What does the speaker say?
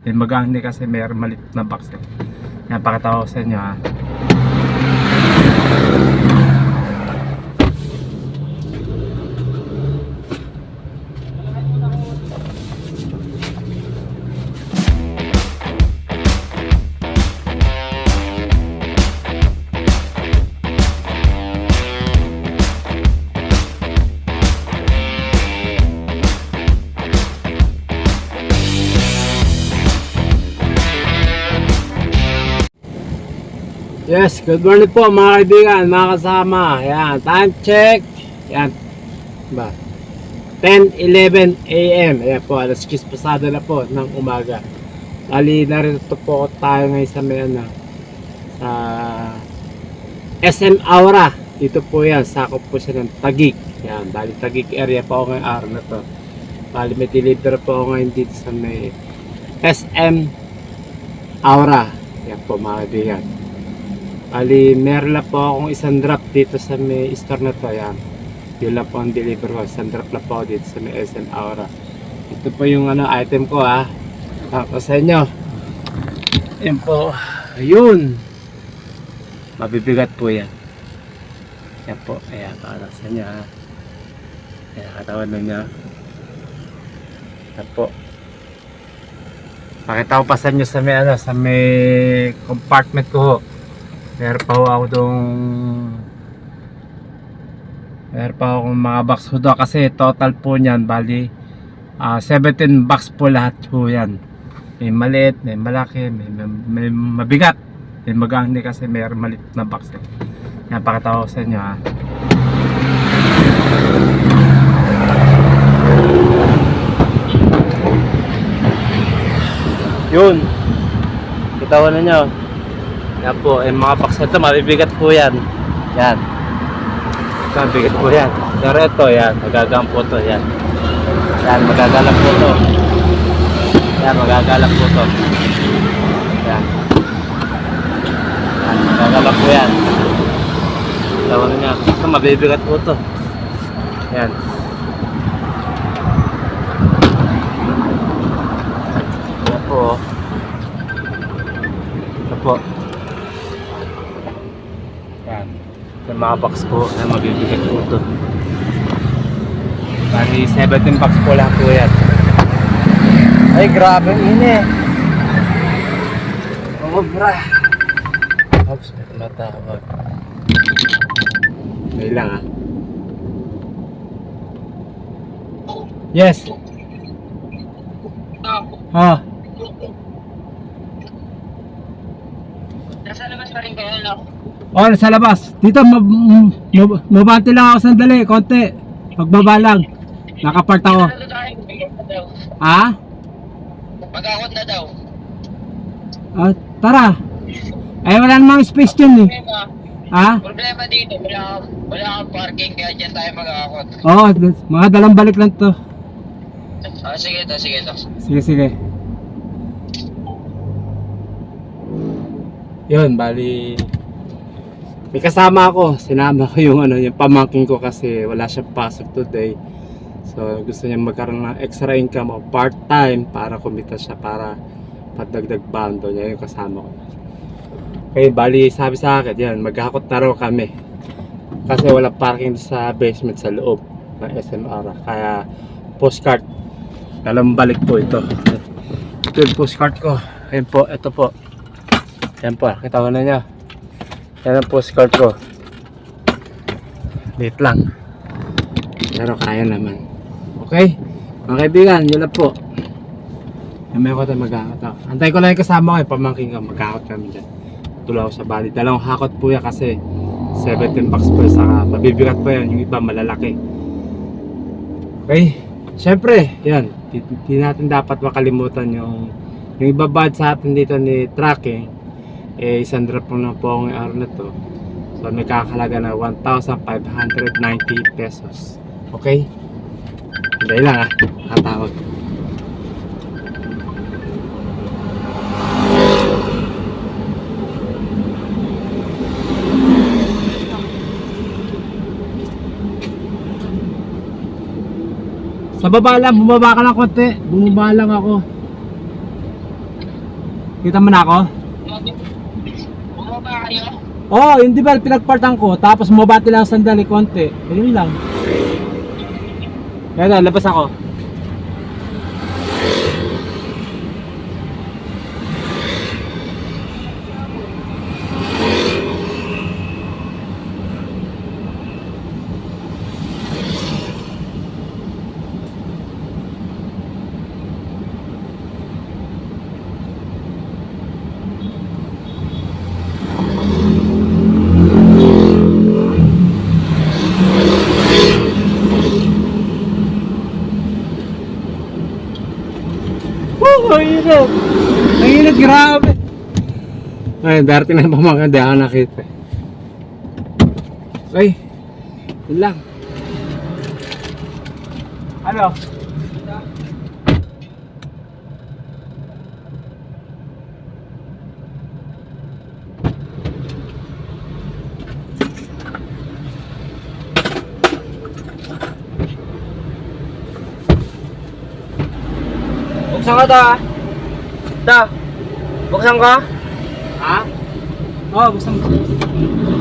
Maganda kasi mayroon malit na box eh. Yan, pakita ko sa inyo ha. Yes, good morning po mga kaibigan, mga kasama. Yan, time check. Yan, ba? 10:11 AM. Ayan po, alas 10 pasada na po ng umaga. Bali, narito po tayo ngayon sa may sa SM Aura. Dito po yan, sakop po siya ng Taguig. Yan, bali Taguig area po ako ngayong araw na to. Bali, may deliver po ako ngayon dito sa may SM Aura. Yan po mga kaibigan. Bali, meron lang po akong isang drop dito sa may store na to. Yan. Yun lang po ang deliver ko. Isang drop lang po dito sa may SM Aura. Ito po yung item ko ha. Tapos sa inyo. Yan po. Ayun. Mabibigat po yan. Yan po. Ayan. Para sa inyo ha. Ayan. Katawan na niya. Yan po. Pakita ko pa sa inyo sa may sa may compartment ko ho. Meron pa akong mga box ho doon kasi total po niyan bali 17 box po lahat po yan. May maliit, may malaki, may mabigat, may maganda kasi mayroon maliit na box eh. Yan, pakita ko sa inyo ha. Yun, kita na nyo. Yan po, yung mga box na ito, mabibigat po yan. Yan. Mabibigat po yan. Pero ito, yan, magagang po ito, yan. Yan, magagalap po ito. Yan, magagalap po ito. Yan. Yan, magagalap po yan. Lawan niya. Ito, mabibigat po ito. Yan. Yan po. Ito po. Yan. Yung mga box po na mabibigat po ito. Bali 17 box po lang po yan. Ay grabe ang ini. Obra. Oops, may tumatawag. May lang ah. Yes. Ha. Nasa labas pa rin kayo, no? Oh, nasa labas. Dito, mabante lang ako sandali, konti. Pagbaba lang. Nakapart ako. Ha? Mag-akot na daw. Ah, tara. Eh, wala namang space dyan eh. Ha? Problema dito, wala kang parking kaya dyan tayo mag-akot. Oo, mga dalang balik lang to. Sige to. Sige, sige. Yun, bali may kasama ako, sinama ko yung yung pamangkin ko kasi wala siyang pasok today. So gusto niya magkaroon ng extra income o part-time para kumita siya para padagdag bando niya yung kasama ko. Okay, bali sabi sa akin, yan, maghakot na raw kami. Kasi wala parking sa basement sa loob ng SM Aura. Kaya postcard, dalang balik po ito. Ito yung postcard ko. Ayun po, ito po. Yan po, kita ko na niya. Yan ang postcard ko. Late lang. Pero kaya naman. Okay? Mga kaibigan, yun lang po. May ko tayo mag-hakot ako. Antay ko lang yung kasama ko, yung pamangkin ko. Mag-hakot kami dyan. Tuloy ako sa bali. Dalawang hakot po yan kasi 17 bucks po. Saka mabibigat po yan. Yung iba malalaki. Okay? Siyempre, yan. Di natin dapat makalimutan yung ibabad sa atin dito ni tracking. Eh, isang drop po na po ang araw na to. So, may kakalaga na 1,590 pesos. Okay? Hindi lang ah. Katawag. Sa baba lang, bumaba ka lang konti. Bumaba lang ako. Kita mo na ako? Bumaba kayo? Oo, yung di ba pinagpartan ko, tapos mabati lang sandali konti. Ayun lang. Kaya na, labas ako. Ang init! Ang init, grabe! Ay, darating na pamangkin, di ako nakita. Ay, yun lang. Ano? Buksan ka ta. Ta. Buksan ka? Ha? Oo, basta mo.